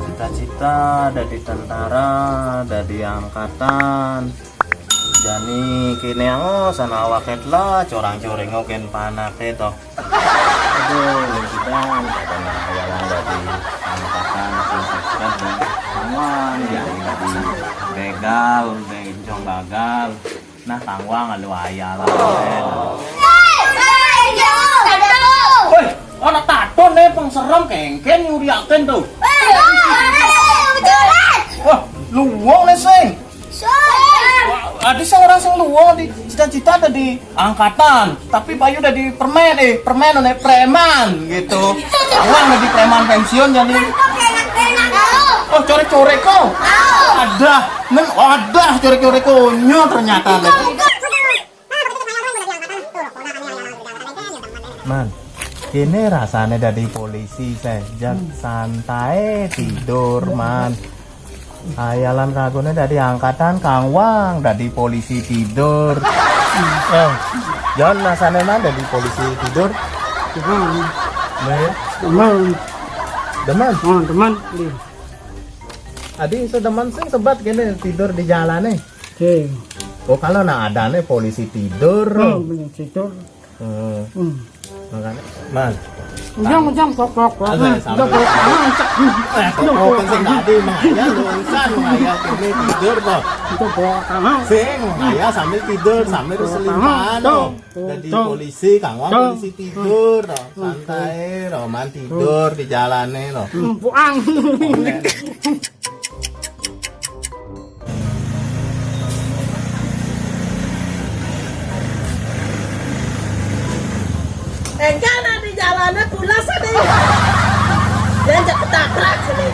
Cita-cita dari tentara, dari angkatan. Jani kini sana waket lah, corang-coreng ngoken panak itu. Aduh, kita ada hayalan dari angkatan, singkat dan tangwang, jadi dari begal, bencong bagal. Nah tangwang alu hayalan. Woi, anak tato nih pengserem kengken nyuriakin tuh. Wah, luwung nih sing. Ada seorang yang luwung di cita-cita ada di angkatan, tapi Bayu udah di preman gitu. Awang udah di preman pensiun jadi. Oh, corek-corek kok. Ada corek-corek konyo ternyata. Man, ini rasanya dari polisi saya santai tidur man. Hayalan kagune dari angkatan Kang Wang, dari polisi tidur. Jangan rasanya man dari polisi tidur. Teman. Adi sedeman sing sebat gini tidur di jalan nih. Oh kalau ada nih polisi tidur. Tidur. Makanya, man. Ujang kok. Penting sing tadi mengaya lulusan mengaya kini tidur kok. Itu kok. Sing mengaya sambil tidur sambil selingkuhan loh. Jadi polisi Kang Wang polisi tidur loh. Santai roman tidur di jalannya loh. Puang. Engkau di jalannya pulas nih, dan jangan ketabrak sini.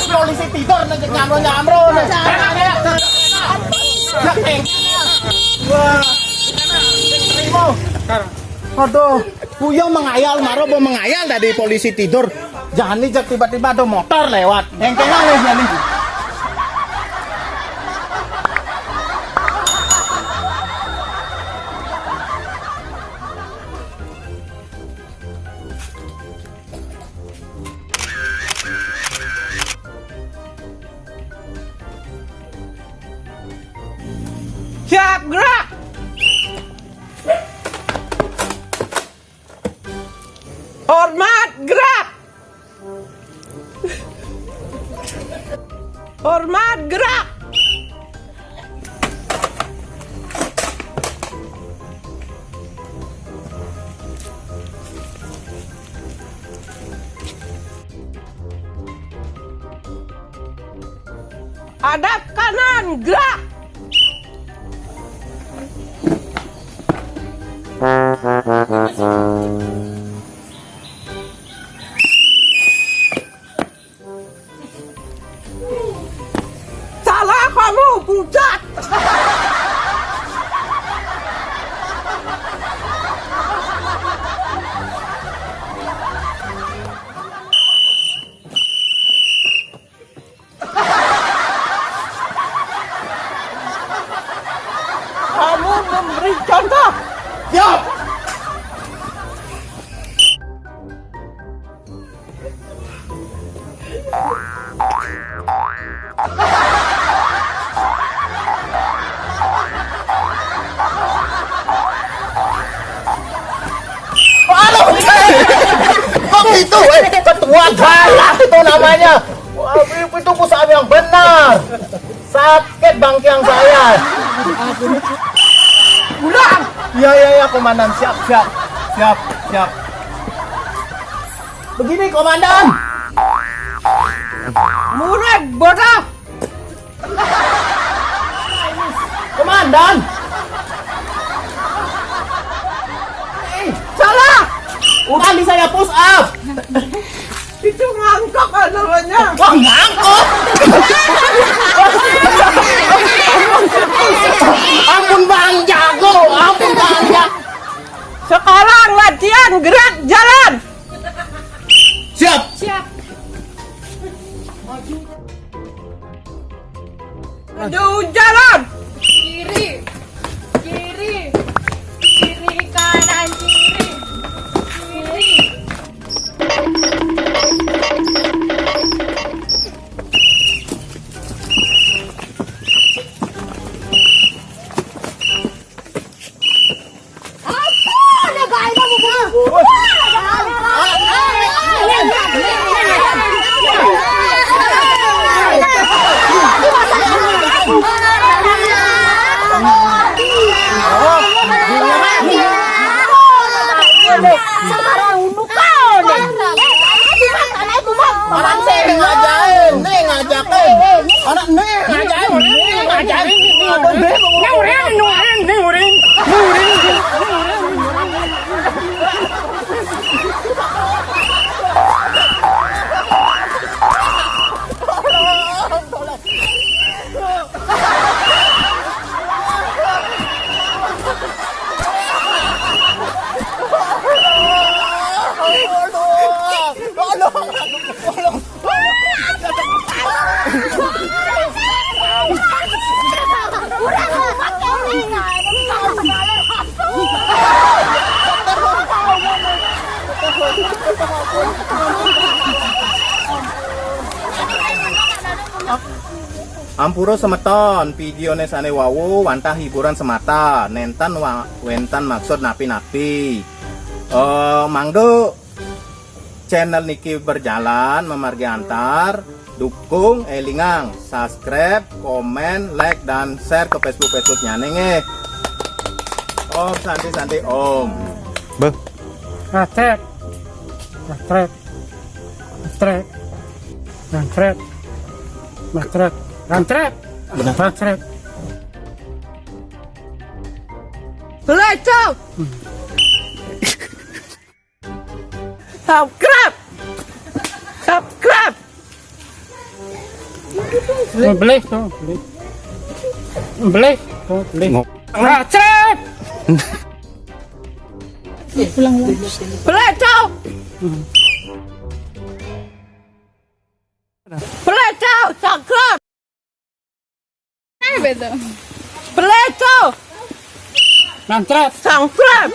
Polisi tidur nanti nyamro. Wah, aduh, Puyong mengayal, Maro mau mengayal dari polisi tidur. Jangan nih tiba-tiba ada motor lewat. Engkengan nih jadi. Siap gerak. Hormat gerak. Hormat gerak. Hadap kanan gerak. Salah kamu, pucat. Kamu memberi contoh. Siap. Kok itu? Ketua galak itu namanya. Itu usaha yang benar. Sakit bangkiang saya. Pulang. Ya, komandan. Siap. Begini, komandan. Murah bodoh. Komandan. Salah. Tadi saya push up. Itu ngangkok namanya. Wah, ngangkut. Ampun Bang Jago. Sekarang latihan gerak jalan. Siap. jalan. Kiri. Kiri. Kiri kanan kiri. Kiri. Orang saya ngajain, nih ngajakin. Anak nih ngajain, nih ngajain. Ampuro semeton, videone sane wawu wantah hiburan semata, nentan wentan maksud napi-napi. Mangdo channel niki berjalan memargi antar, dukung elingang, subscribe, komen, like dan share ke Facebook-nya nenge. Om santai-santai om. Beh. Rastret. Rastret. Rastret. Rastret. Rastret. Rastret. Benar. Rastret. Belajar. Subscribe. Subscribe. Beli tuh, beli. Beli tuh, beli. Rastret. Belajar. Belajar. Subscribe. Betul. Belajar. Rastret. Subscribe.